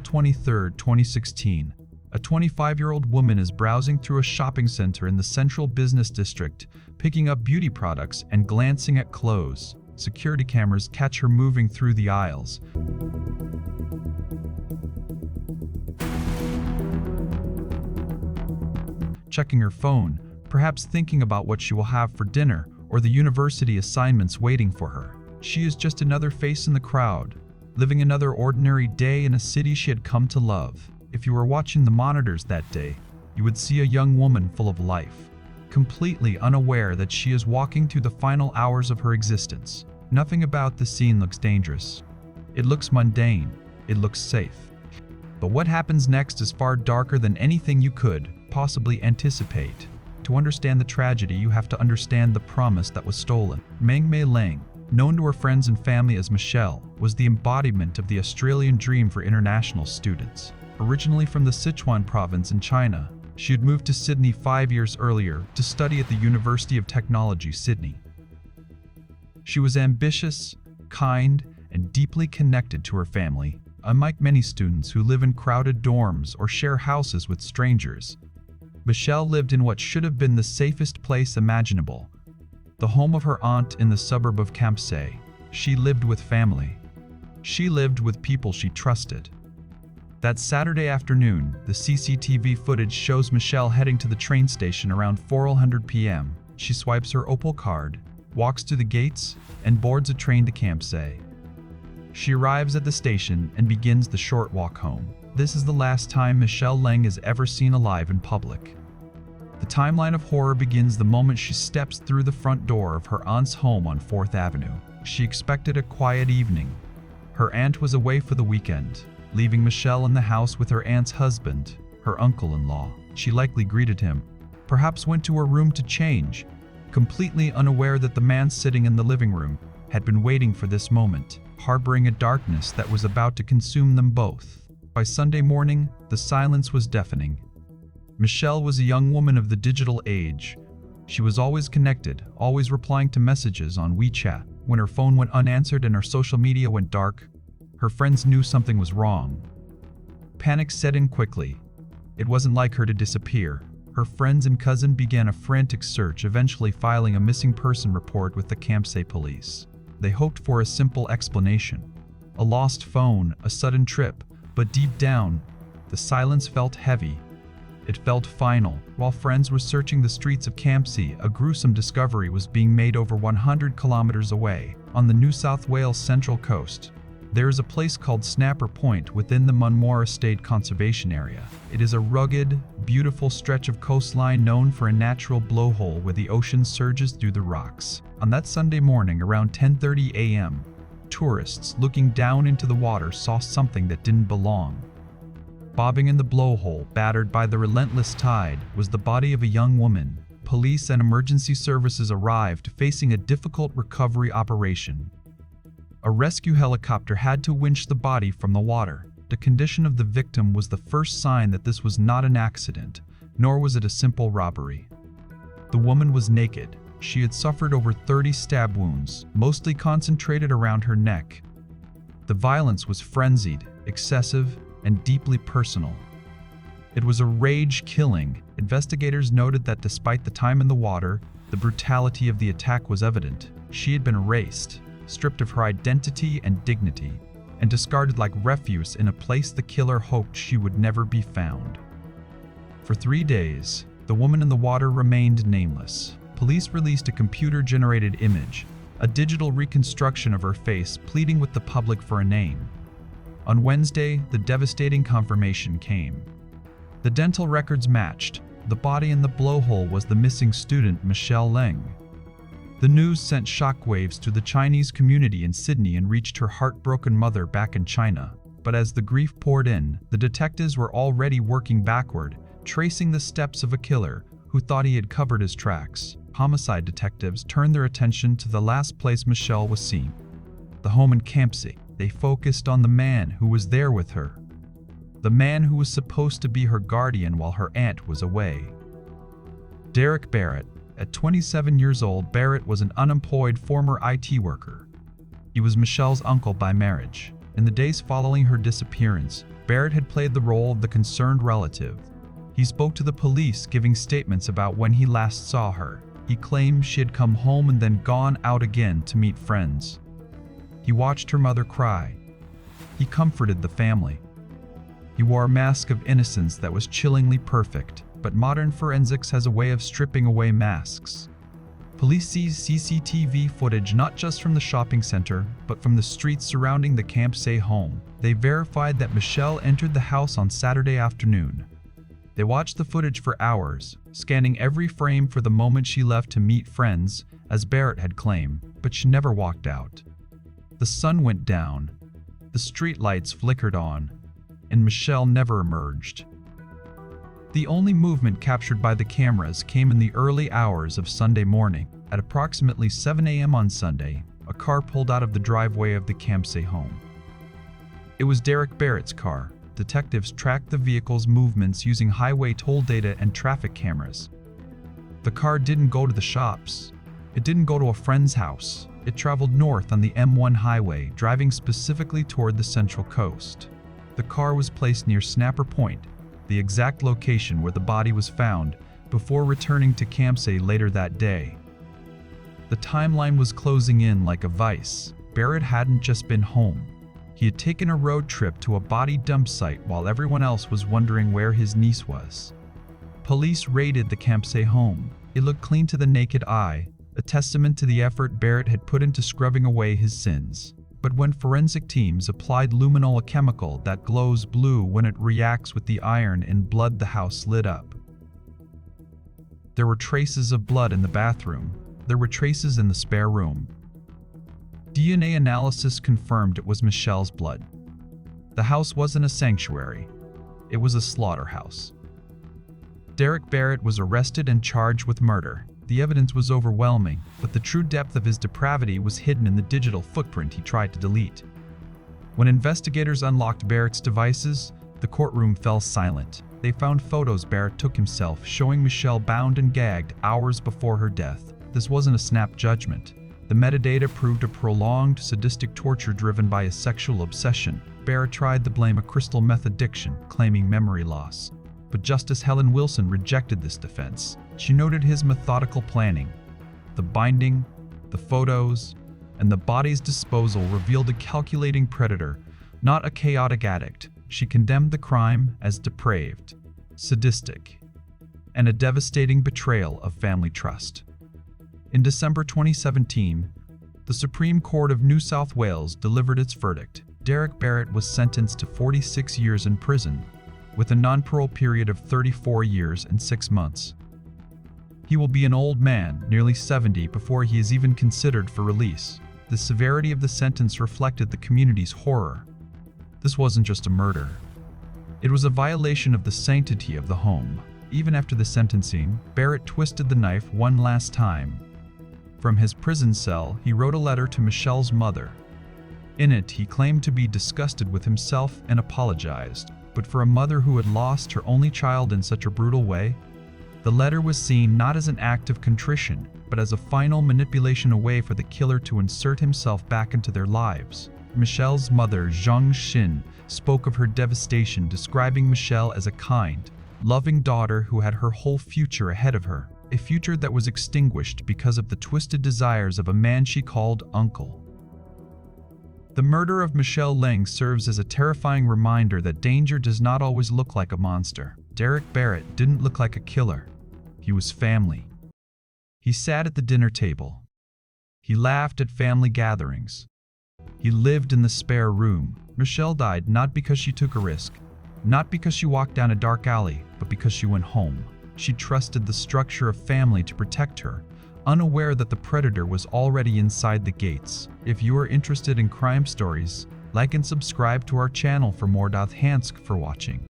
23, 2016, a 25-year-old woman is browsing through a shopping center in the central business district, picking up beauty products and glancing at clothes. Security cameras catch her moving through the aisles. Checking her phone, perhaps thinking about what she will have for dinner or the university assignments waiting for her. She is just another face in the crowd, living another ordinary day in a city she had come to love. If you were watching the monitors that day, you would see a young woman full of life, completely unaware that she is walking through the final hours of her existence. Nothing about the scene looks dangerous. It looks mundane. It looks safe. But what happens next is far darker than anything you could possibly anticipate. To understand the tragedy, you have to understand the promise that was stolen. Leng, known to her friends and family as Michelle, was the embodiment of the Australian dream for international students. Originally from the Sichuan province in China, she had moved to Sydney 5 years earlier to study at the University of Technology, Sydney. She was ambitious, kind, and deeply connected to her family, unlike many students who live in crowded dorms or share houses with strangers. Michelle lived in what should have been the safest place imaginable, the home of her aunt in the suburb of Campsie. She lived with family. She lived with people she trusted. That Saturday afternoon, the CCTV footage shows Michelle heading to the train station around 4:00 p.m. She swipes her Opal card, walks to the gates, and boards a train to Campsie. She arrives at the station and begins the short walk home. This is the last time Michelle Leng is ever seen alive in public. The timeline of horror begins the moment she steps through the front door of her aunt's home on 4th Avenue. She expected a quiet evening. Her aunt was away for the weekend, leaving Michelle in the house with her aunt's husband, her uncle-in-law. She likely greeted him, perhaps went to her room to change, completely unaware that the man sitting in the living room had been waiting for this moment, harboring a darkness that was about to consume them both. By Sunday morning, the silence was deafening. Michelle was a young woman of the digital age. She was always connected, always replying to messages on WeChat. When her phone went unanswered and her social media went dark, her friends knew something was wrong. Panic set in quickly. It wasn't like her to disappear. Her friends and cousin began a frantic search, eventually filing a missing person report with the Campsie police. They hoped for a simple explanation. A lost phone, a sudden trip, but deep down, the silence felt heavy. It felt final. While friends were searching the streets of Campsie, a gruesome discovery was being made over 100 kilometers away, on the New South Wales Central Coast. There is a place called Snapper Point within the Munmora State Conservation Area. It is a rugged, beautiful stretch of coastline known for a natural blowhole where the ocean surges through the rocks. On that Sunday morning around 10:30 a.m., tourists looking down into the water saw something that didn't belong. Bobbing in the blowhole, battered by the relentless tide, was the body of a young woman. Police and emergency services arrived, facing a difficult recovery operation. A rescue helicopter had to winch the body from the water. The condition of the victim was the first sign that this was not an accident, nor was it a simple robbery. The woman was naked. She had suffered over 30 stab wounds, mostly concentrated around her neck. The violence was frenzied, excessive, and deeply personal. It was a rage killing. Investigators noted that despite the time in the water, the brutality of the attack was evident. She had been erased, stripped of her identity and dignity, and discarded like refuse in a place the killer hoped she would never be found. For 3 days, the woman in the water remained nameless. Police released a computer-generated image, a digital reconstruction of her face, pleading with the public for a name. On Wednesday, the devastating confirmation came. The dental records matched. The body in the blowhole was the missing student Michelle Leng. The news sent shockwaves through the Chinese community in Sydney and reached her heartbroken mother back in China. But as the grief poured in, the detectives were already working backward, tracing the steps of a killer who thought he had covered his tracks. Homicide detectives turned their attention to the last place Michelle was seen, the home in Campsie. They focused on the man who was there with her, the man who was supposed to be her guardian while her aunt was away. Derek Barrett. At 27 years old, Barrett was an unemployed former IT worker. He was Michelle's uncle by marriage. In the days following her disappearance, Barrett had played the role of the concerned relative. He spoke to the police, giving statements about when he last saw her. He claimed she had come home and then gone out again to meet friends. He watched her mother cry. He comforted the family. He wore a mask of innocence that was chillingly perfect, but modern forensics has a way of stripping away masks. Police seized CCTV footage not just from the shopping center, but from the streets surrounding the Campsay home. They verified that Michelle entered the house on Saturday afternoon. They watched the footage for hours, scanning every frame for the moment she left to meet friends, as Barrett had claimed, but she never walked out. The sun went down, the street lights flickered on, and Michelle never emerged. The only movement captured by the cameras came in the early hours of Sunday morning. At approximately 7 a.m. on Sunday, a car pulled out of the driveway of the Campsay home. It was Derek Barrett's car. Detectives tracked the vehicle's movements using highway toll data and traffic cameras. The car didn't go to the shops. It didn't go to a friend's house. It traveled north on the M1 highway, driving specifically toward the Central Coast. The car was placed near Snapper Point, the exact location where the body was found, before returning to Campsay later that day. The timeline was closing in like a vice. Barrett hadn't just been home. He had taken a road trip to a body dump site while everyone else was wondering where his niece was. Police raided the Campsay home. It looked clean to the naked eye, a testament to the effort Barrett had put into scrubbing away his sins. But when forensic teams applied luminol, a chemical that glows blue when it reacts with the iron in blood, the house lit up. There were traces of blood in the bathroom. There were traces in the spare room. DNA analysis confirmed it was Michelle's blood. The house wasn't a sanctuary. It was a slaughterhouse. Derek Barrett was arrested and charged with murder. The evidence was overwhelming, but the true depth of his depravity was hidden in the digital footprint he tried to delete. When investigators unlocked Barrett's devices, the courtroom fell silent. They found photos Barrett took himself showing Michelle bound and gagged hours before her death. This wasn't a snap judgment. The metadata proved a prolonged, sadistic torture driven by a sexual obsession. Barrett tried to blame a crystal meth addiction, claiming memory loss. But Justice Helen Wilson rejected this defense. She noted his methodical planning. The binding, the photos, and the body's disposal revealed a calculating predator, not a chaotic addict. She condemned the crime as depraved, sadistic, and a devastating betrayal of family trust. In December 2017, the Supreme Court of New South Wales delivered its verdict. Derek Barrett was sentenced to 46 years in prison, with a non-parole period of 34 years and 6 months. He will be an old man, nearly 70, before he is even considered for release. The severity of the sentence reflected the community's horror. This wasn't just a murder. It was a violation of the sanctity of the home. Even after the sentencing, Barrett twisted the knife one last time. From his prison cell, he wrote a letter to Michelle's mother. In it, he claimed to be disgusted with himself and apologized. But for a mother who had lost her only child in such a brutal way, the letter was seen not as an act of contrition, but as a final manipulation, a way for the killer to insert himself back into their lives. Michelle's mother, Zhang Xin, spoke of her devastation, describing Michelle as a kind, loving daughter who had her whole future ahead of her, a future that was extinguished because of the twisted desires of a man she called uncle. The murder of Michelle Leng serves as a terrifying reminder that danger does not always look like a monster. Derek Barrett didn't look like a killer. He was family. He sat at the dinner table. He laughed at family gatherings. He lived in the spare room. Michelle died not because she took a risk, not because she walked down a dark alley, but because she went home. She trusted the structure of family to protect her, unaware that the predator was already inside the gates. If you are interested in crime stories, like and subscribe to our channel for more. Thanks for watching.